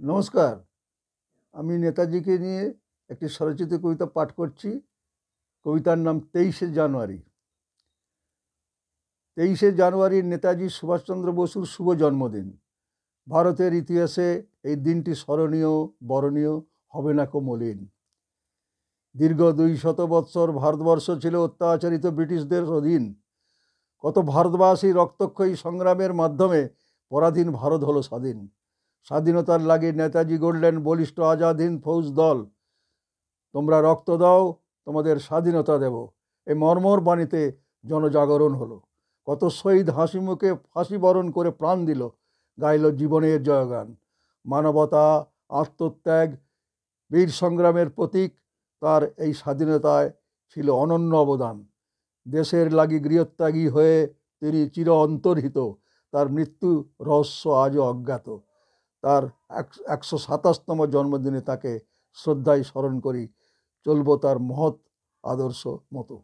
নমস্কার। আমি নেতাজিকে নিয়ে একটি স্বরচিত কবিতা পাঠ করছি। কবিতার নাম 23শে জানুয়ারি। 23শে জানুয়ারি নেতাজি সুভাষচন্দ্র বসুর শুভ জন্মদিন। ভারতের ইতিহাসে এই দিনটি স্মরণীয়, বরণীয়, হবে না কো মলিন। দীর্ঘ 200 বৎসর ভারতবর্ষ ছিল অত্যাচারিত ব্রিটিশদের অধীন। কত ভারতবাসী রক্তক্ষয়ী সংগ্রামের মাধ্যমে পরাধীন ভারত হলো স্বাধীন। স্বাধীনতার লাগি নেতাজি গড়লেন বলিষ্ঠ আজাদ হিন্দ ফৌজ দল। তোমরা রক্ত দাও, তোমাদের স্বাধীনতা দেব, এই মর্মর বাণীতে জনজাগরণ হলো। কত শহীদ হাসি মুখে ফাঁসি বরণ করে প্রাণ দিল, গাইল জীবনের জয়গান। মানবতা, আত্মত্যাগ, বীর সংগ্রামের প্রতীক তার এই স্বাধীনতায় ছিল অনন্য অবদান। দেশের লাগি গৃহত্যাগী হয়ে তিনি চির অন্তর্হিত। তার মৃত্যু রহস্য আজও অজ্ঞাত। তার 127তম জন্মদিনে তাকে শ্রদ্ধায় স্মরণ করি, চলব তার মহৎ আদর্শ মতো।